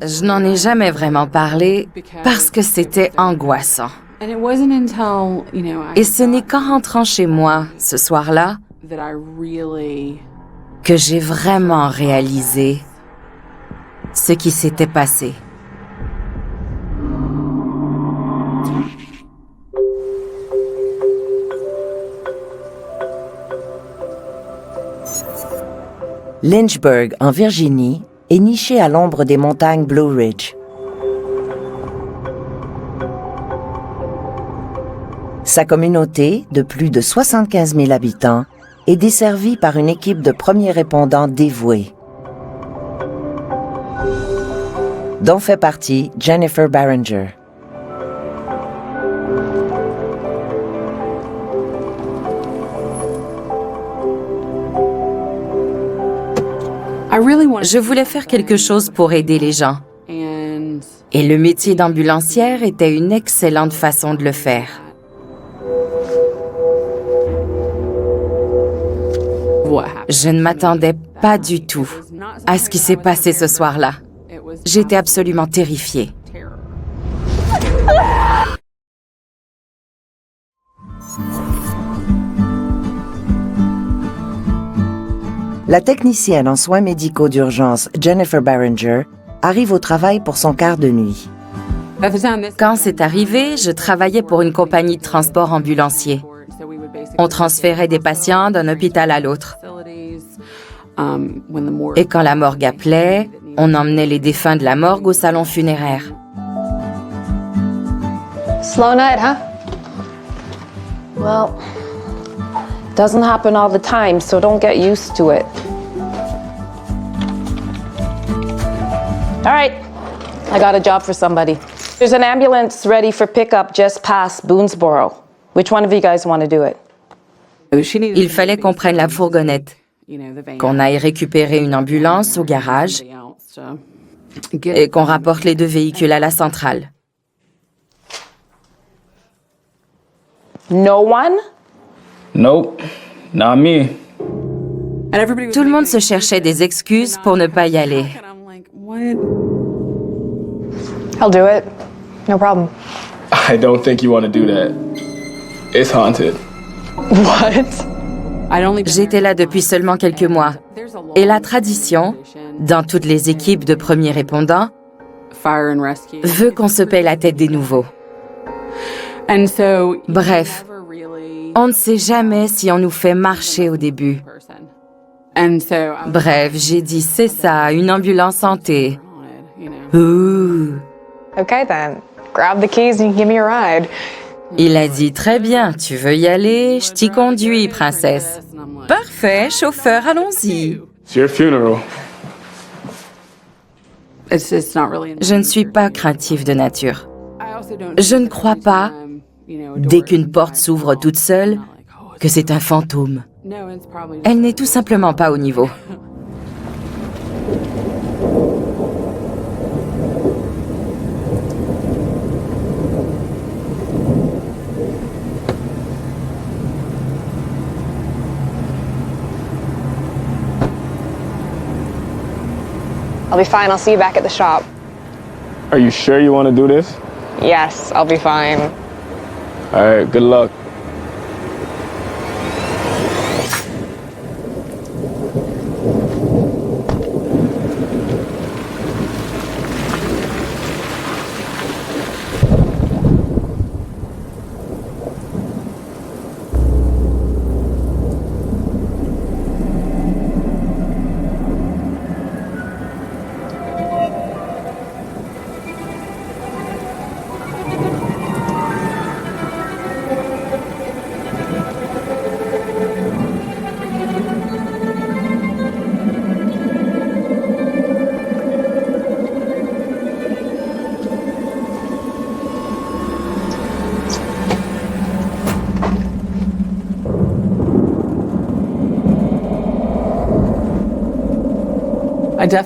Je n'en ai jamais vraiment parlé parce que c'était angoissant. Et ce n'est qu'en rentrant chez moi, ce soir-là, que j'ai vraiment réalisé ce qui s'était passé. Lynchburg, en Virginie, est niché à l'ombre des montagnes Blue Ridge. Sa communauté, de plus de 75 000 habitants, est desservie par une équipe de premiers répondants dévoués, dont fait partie Jennifer Barringer. Je voulais faire quelque chose pour aider les gens. Et le métier d'ambulancière était une excellente façon de le faire. Je ne m'attendais pas du tout à ce qui s'est passé ce soir-là. J'étais absolument terrifiée. La technicienne en soins médicaux d'urgence Jennifer Barringer arrive au travail pour son quart de nuit. Quand c'est arrivé, je travaillais pour une compagnie de transport ambulancier. On transférait des patients d'un hôpital à l'autre. Et quand la morgue appelait, on emmenait les défunts de la morgue au salon funéraire. Slow night, huh? Well, doesn't happen all the time, so don't get used to it. All right, I got a job for somebody. There's an ambulance ready for pickup just past Boonesboro. Which one of you guys want to do it? Il fallait qu'on prenne la fourgonnette, qu'on aille récupérer une ambulance au garage et qu'on rapporte les deux véhicules à la centrale. No one? Nope, not me. Tout le monde se cherchait des excuses pour ne pas y aller. I'll do it. No problem. I don't think you want to do that. It's haunted. What? J'étais là depuis seulement quelques mois. Et la tradition, dans toutes les équipes de premiers répondants, veut qu'on se paie la tête des nouveaux. Bref, on ne sait jamais si on nous fait marcher au début. Bref, j'ai dit, c'est ça, une ambulance hantée. Ouh. Okay then. Grab the keys and give me a ride. Il a dit, très bien, tu veux y aller, je t'y conduis, princesse. Parfait, chauffeur, allons-y. It's your funeral. Je ne suis pas craintive de nature. Je ne crois pas, dès qu'une porte s'ouvre toute seule, que c'est un fantôme. Elle n'est tout simplement pas au niveau. I'll be fine. I'll see you back at the shop. Are you sure you want to do this? Yes, I'll be fine. All right, good luck.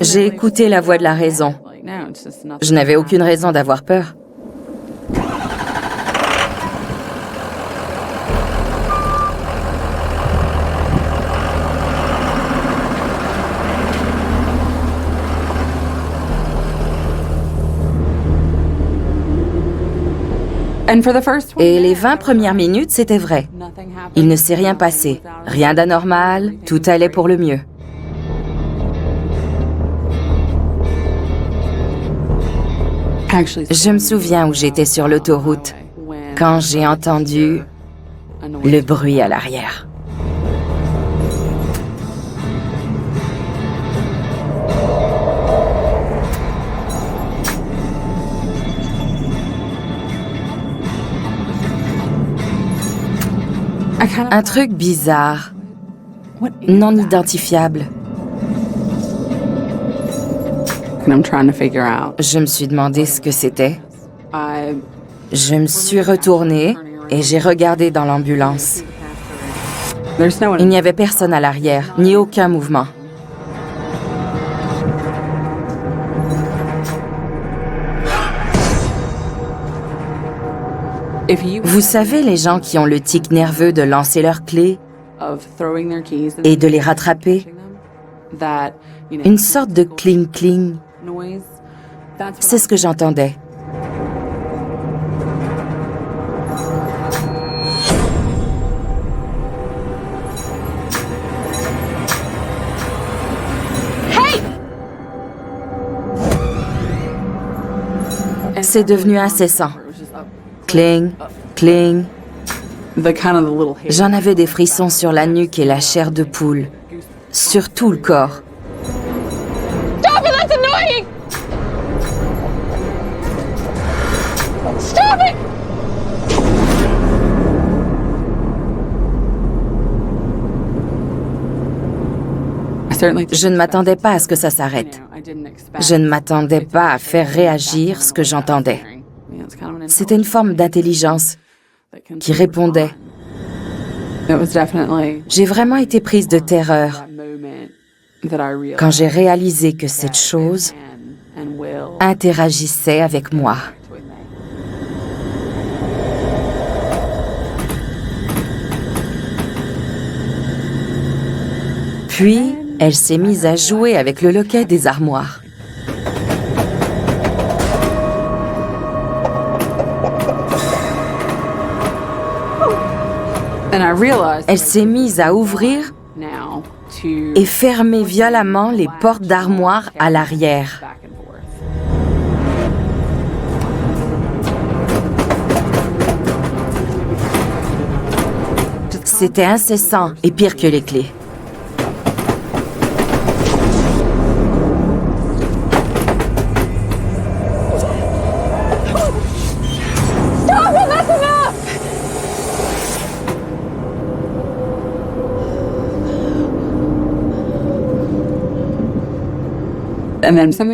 J'ai écouté la voix de la raison. Je n'avais aucune raison d'avoir peur. Et les 20 premières minutes, c'était vrai. Il ne s'est rien passé, rien d'anormal, tout allait pour le mieux. Je me souviens où j'étais sur l'autoroute quand j'ai entendu le bruit à l'arrière. Un truc bizarre, non identifiable. Je me suis demandé ce que c'était. Je me suis retournée et j'ai regardé dans l'ambulance. Il n'y avait personne à l'arrière, ni aucun mouvement. Vous savez, les gens qui ont le tic nerveux de lancer leurs clés et de les rattraper, une sorte de cling-cling, c'est ce que j'entendais. C'est devenu incessant. Cling, cling. J'en avais des frissons sur la nuque et la chair de poule, sur tout le corps. Stop it, that's annoying! Stop it! Je ne m'attendais pas à ce que ça s'arrête. Je ne m'attendais pas à faire réagir ce que j'entendais. C'était une forme d'intelligence qui répondait. J'ai vraiment été prise de terreur quand j'ai réalisé que cette chose interagissait avec moi. Puis, elle s'est mise à jouer avec le loquet des armoires. Elle s'est mise à ouvrir et fermer violemment les portes d'armoire à l'arrière. C'était incessant et pire que les clés.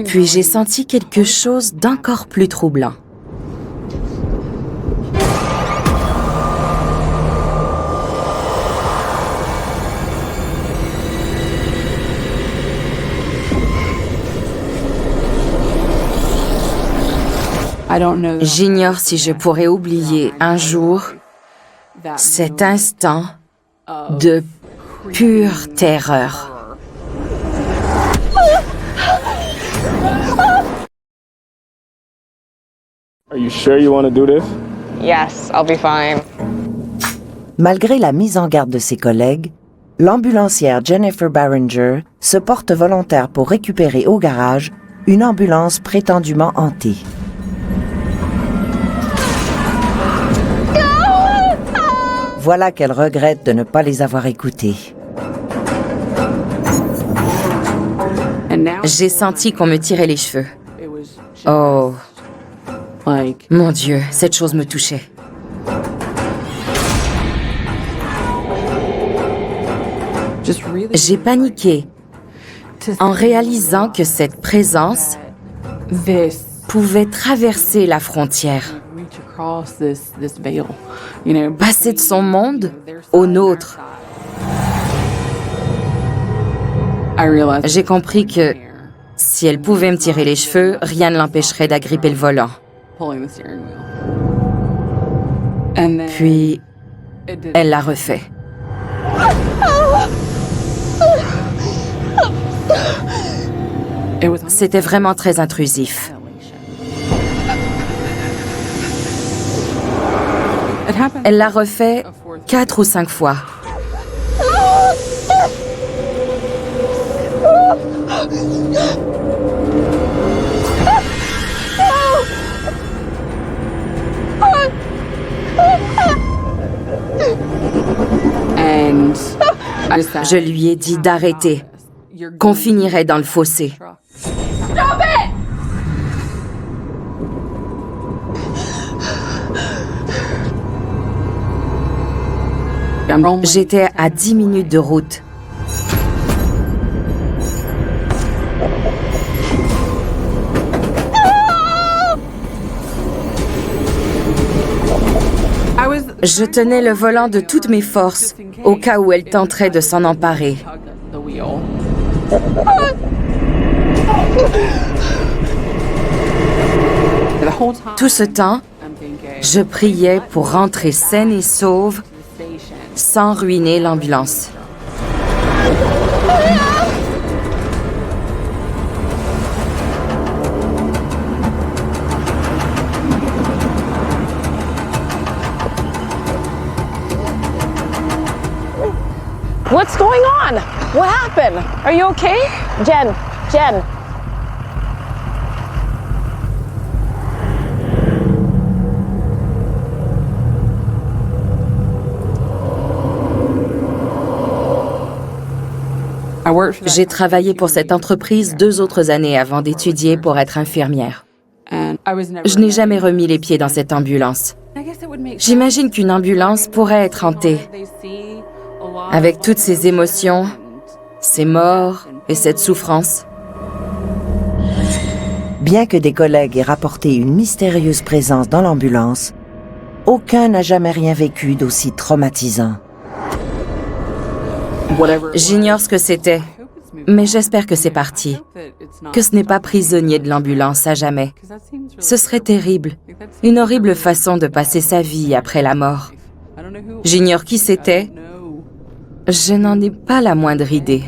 Puis j'ai senti quelque chose d'encore plus troublant. J'ignore si je pourrais oublier un jour cet instant de pure terreur. Are you sure you want to do this? Yes, I'll be fine. Malgré la mise en garde de ses collègues, l'ambulancière Jennifer Barringer se porte volontaire pour récupérer au garage une ambulance prétendument hantée. Voilà qu'elle regrette de ne pas les avoir écoutés. J'ai senti qu'on me tirait les cheveux. Oh, mon Dieu, cette chose me touchait. J'ai paniqué en réalisant que cette présence pouvait traverser la frontière, passer de son monde au nôtre. J'ai compris que si elle pouvait me tirer les cheveux, rien ne l'empêcherait d'agripper le volant. Puis, elle l'a refait. C'était vraiment très intrusif. Elle l'a refait 4 ou 5 fois. Je lui ai dit d'arrêter, qu'on finirait dans le fossé. J'étais à 10 minutes de route. Je tenais le volant de toutes mes forces, au cas où elle tenterait de s'en emparer. Tout ce temps, je priais pour rentrer saine et sauve, sans ruiner l'ambulance. What's going on? What happened? Are you okay? Jen. J'ai travaillé pour cette entreprise 2 autres années avant d'étudier pour être infirmière. Je n'ai jamais remis les pieds dans cette ambulance. J'imagine qu'une ambulance pourrait être hantée, avec toutes ces émotions, ces morts et cette souffrance. Bien que des collègues aient rapporté une mystérieuse présence dans l'ambulance, aucun n'a jamais rien vécu d'aussi traumatisant. J'ignore ce que c'était, mais j'espère que c'est parti, que ce n'est pas prisonnier de l'ambulance à jamais. Ce serait terrible, une horrible façon de passer sa vie après la mort. J'ignore qui c'était, je n'en ai pas la moindre idée.